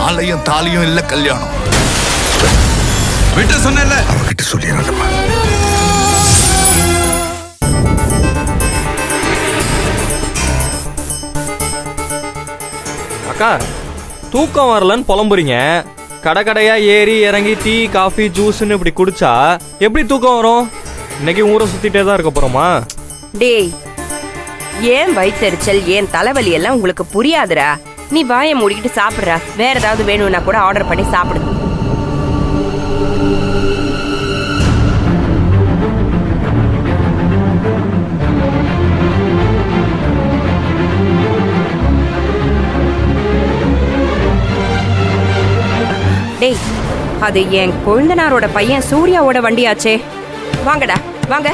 மாலையும் தாலியும் இல்ல கல்யாணம். விட்டு சொன்னல அவகிட்ட சொல்லிடுறேன். அக்கா தூக்கம் வரலன்னு புலம்புறீங்க. கடையா ஏறி இறங்கி டீ காஃபி ஜூஸ்ன்னு இப்படி குடிச்சா எப்படி தூக்கம் வரும்? இன்னைக்கு ஊரை சுத்திட்டே தான் இருக்க போறோமா? டேய், ஏன் வயித்தெரிச்சல் ஏன் தலைவலி எல்லாம் உங்களுக்கு புரியாதுடா. நீ வாயை மூடிக்கிட்டு சாப்பிடுற. வேற ஏதாவது வேணும்னா கூட ஆர்டர் பண்ணி சாப்பிடு. டேய், அது என் கொழுந்தனாரோட பையன் சூர்யாவோட வண்டியாச்சே. வாங்கடா வாங்க.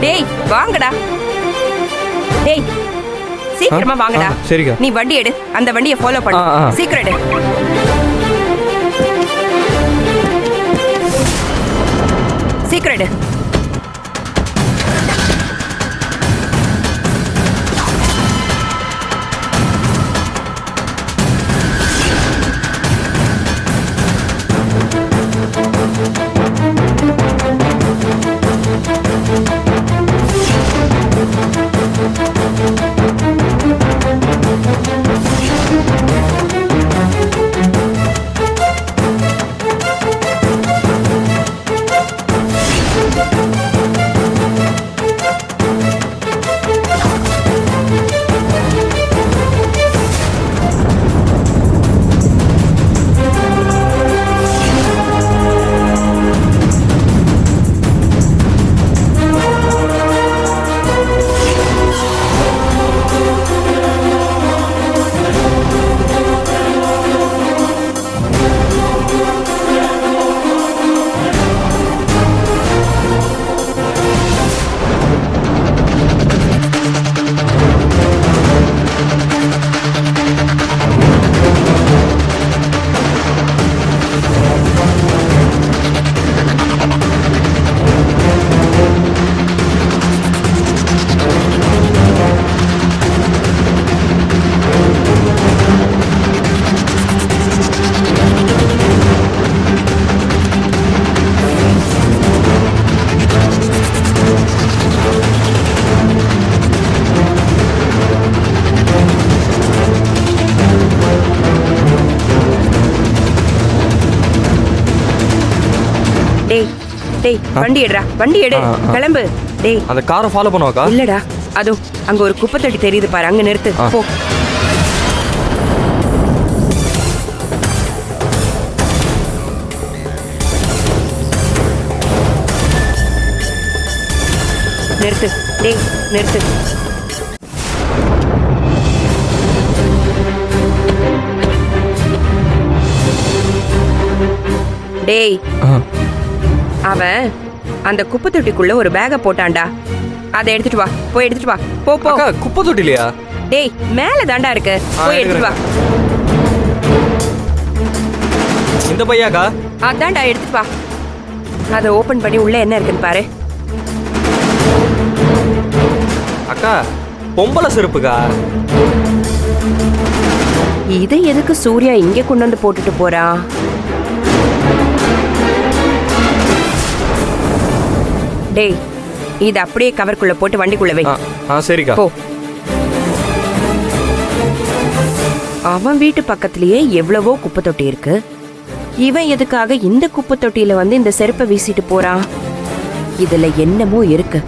டேய் வாங்கடா. டேய் சீக்கிரமா வாங்கடா. சரிங்க. நீ வண்டி எடு, அந்த வண்டியை ஃபாலோ பண்ணு. சீக்கிரம் எடு. சீக்கிரம் எடு. டேய் வண்டி எடுடா, வண்டி எடு, கிளம்பு. டேய் அந்த காரை ஃபாலோ பண்ணுவாக்கா? இல்லடா, அதோ அங்க ஒரு குப்பை தொட்டி தெரியுது பாரு, அங்க நிறுத்து. போ. நிறுத்து. டேய் நிறுத்து. டேய் அவன் அந்த குப்பை தொட்டிக்குள்ள ஒரு பேக போட்டான்டா. அதை எடுத்துட்டு வா, போய் எடுத்துட்டு வா. போ போ. குப்பை தொட்டிலையா? டேய் மேல தாண்டா இருக்கு, போய் எடுத்துட்டு வா. இந்த பையாக்கா? அதான்டா, எடுத்துட்டு வா. அதை ஓபன் பண்ணி உள்ள என்ன இருக்குன்னு பாரு. அக்கா பொம்பளை செருப்புக்கா. இதை எதுக்கு சூர்யா இங்க கொண்டு வந்து போட்டுட்டு போறான்? டேய் இது அப்படியே கவர்க்குள்ள போட்டு வண்டிக்குள்ள வை. சரிக்கா. போ. அவன் வீட்டு பக்கத்திலேயே எவ்வளவோ குப்பை தொட்டி இருக்கு. இவன் எதுக்காக இந்த குப்பை தொட்டியில வந்து இந்த செருப்பை வீசிட்டு போறான்? இதுல என்னமோ இருக்கு.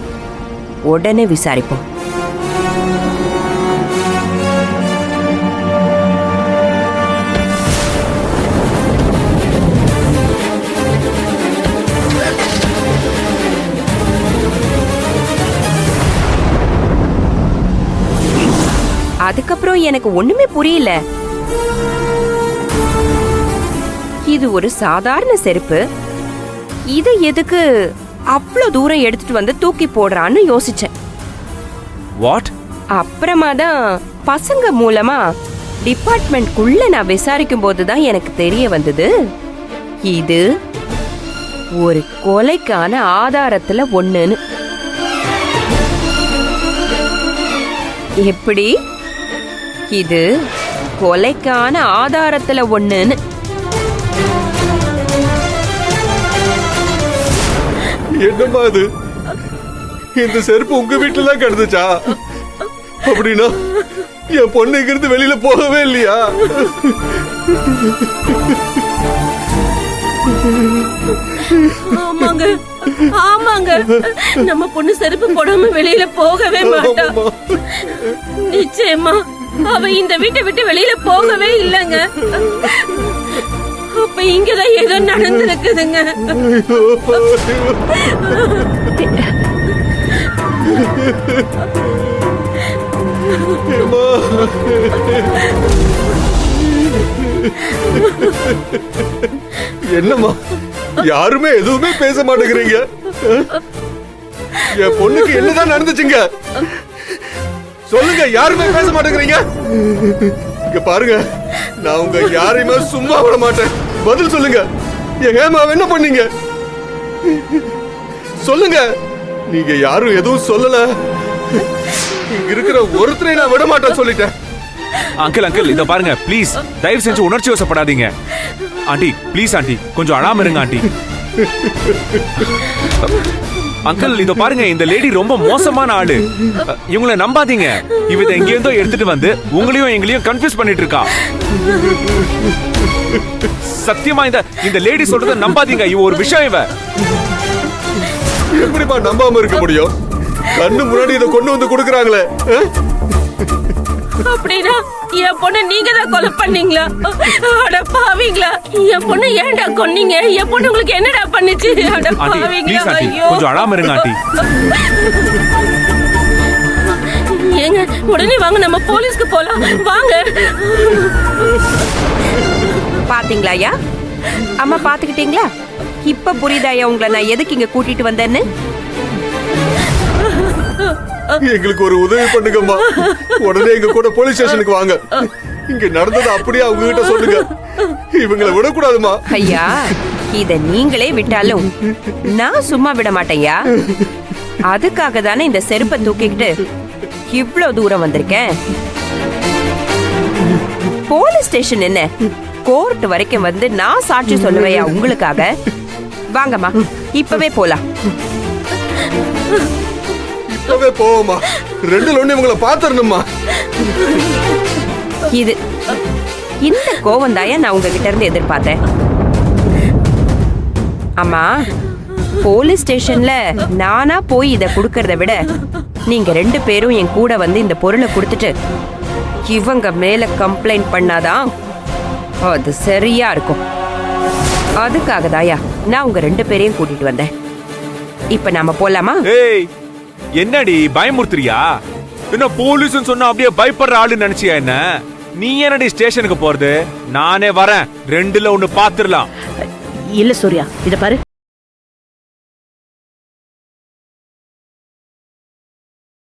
உடனே விசாரிப்போம். அதுக்கப்புறம் எனக்கு ஒண்ணுமே புரியல. இது ஒரு சாதாரண செருப்பு, இத எதுக்கு அவ்வளவு தூரம் எடுத்துட்டு வந்து தூக்கி போடுறான்னு யோசிச்சேன். வாட்? அப்புறமா தான் பசங்க மூலமா டிபார்ட்மெண்ட்குள்ள நான் விசாரிக்கும் போதுதான் எனக்கு தெரிய வந்தது, இது ஒரு கொலைக்கான ஆதாரத்துல ஒண்ணுன்னு. எப்படி? இது கொலைக்கான ஆதாரத்துல ஒண்ணுன்னு. என்னம்மா அது? இந்த செருப்பு உங்க வீட்டுல தான் கிடந்துச்சா? அப்படின்னா என் பொண்ணு இங்கிருந்து வெளியில போகவே இல்லையா? ஆமாங்க ஆமாங்க, நம்ம பொண்ணு செருப்பு போடாம வெளியில போகவே மாட்டா. நிச்சயமா அவ இந்த வீட்டை விட்டு வெளியில போகவே இல்லைங்க. அப்ப இங்கதான் ஏதோ நடந்திருக்குதுங்க. என்னம்மா யாருமே எதுவுமே பேச மாட்டேங்கிறீங்க? என் பொண்ணுக்கு என்னதான் நடந்துச்சுங்க? சொல்லுங்க, யாருமே பேச மாட்டேங்கிறீங்க? இங்க பாருங்க, நான் உங்க யாரையுமே சும்மா விட மாட்டேன். பதில் சொல்லுங்க, என் ஹேமாவை என்ன பண்ணீங்க? சொல்லுங்க. நீங்க யாரும் எதுவும் சொல்லல. இங்க இருக்கிற ஒருத்தரை நான் விட மாட்டேன் சொல்லிட்டேன். அங்கிள் அங்கிள் இத பாருங்க ப்ளீஸ், தயவு செஞ்சு உணர்ச்சி வசப்படாதீங்க. ஆண்டி ப்ளீஸ் ஆண்டி, கொஞ்சம் அழாம இருங்க ஆண்டி. அங்கிள் இத பாருங்க, இந்த லேடி ரொம்ப மோசமான ஆளு. இவங்களை நம்பாதீங்க. இவ இத எங்க இருந்தோ எடுத்துட்டு வந்து உங்களையும் எங்களையும் கன்ஃபியூஸ் பண்ணிட்டு இருக்கா. சத்தியமா இந்த லேடி சொல்றத நம்பாதீங்க. இவ ஒரு விஷயம். இவ எப்படிப்பா நம்பாம இருக்க முடியும்? கண்ணு முன்னாடி இதை கொண்டு வந்து கொடுக்கறாங்களே. அப்படின்னா என் பொண்ணு நீங்க தான் கொலை பண்ணீங்களா? அட பாவீங்களா, என் பொண்ணு ஏன்டா கொன்னீங்க? என் பொண்ணு உங்களுக்கு என்னடா பண்ணுச்சு? அட ஆண்டி பாவீங்களா. ப்ளீஸ் ஆண்டி, ஐயோ, கொஞ்சம் அழாம இருங்க ஆண்டி. ஏங்க உடனே வாங்க, நம்ம போலீஸ்க்கு போலாம் வாங்க. பாத்தீங்களா ஐயா? அம்மா பாத்துக்கிட்டீங்களா? இப்ப புரியுதாயா உங்களை நான் எதுக்கு இங்க கூட்டிட்டு வந்தேன்னு? எங்களுக்கு ஒரு உதவி பண்ணுங்கம்மா. உடனே எங்க கூட போலீஸ் ஸ்டேஷனுக்கு வாங்க. இங்க நடந்தது அப்படியே அவங்க கிட்ட சொல்லுங்க. இவங்களை விடக்கூடாதுமா. ஐயா, இத நீங்களே விட்டாலும் நான் சும்மா விட மாட்டேயா. அதுக்காக தானே இந்த செருப்பை தூக்கிக்கிட்டு இவ்வளவு தூரம் வந்திருக்கேன். போலீஸ் ஸ்டேஷன் என்ன, கோர்ட் வரைக்கும் வந்து நான் சாட்சி சொல்லுவையா உங்களுக்காக? வாங்கம்மா, இப்பவே போலாம். இப்பவே போவோமா? ரெண்டுல ஒண்ணு இவங்களை பாத்துறணுமா? இந்த கோவம் தாயா நான் உங்ககிட்ட இருந்து எதிர்பார்த்தேன். அம்மா, போலீஸ் ஸ்டேஷன்ல நானா போய் இத குடுக்கறத விட நீங்க ரெண்டு பேரும் என் கூட வந்து இந்த பொருளை கொடுத்துட்டு இவங்க மேல கம்ப்ளைண்ட் பண்ணாதான் அது சரியா இருக்கும். அதுக்காக தாயா நான் உங்க ரெண்டு பேரையும் கூட்டிட்டு வந்தேன். இப்ப நாம போலாமா? ஏய், என்னடி பயமுறுத்துறியா? என்ன போலீஸ் சொன்னா அப்படியே பயப்படுற ஆளு நினைச்சியா? என்ன நீ என்னடி ஸ்டேஷனுக்கு போறது? நானே வரேன், ரெண்டுல ஒண்ணு பாத்துடலாம். இல்ல சூர்யா, இத பாரு,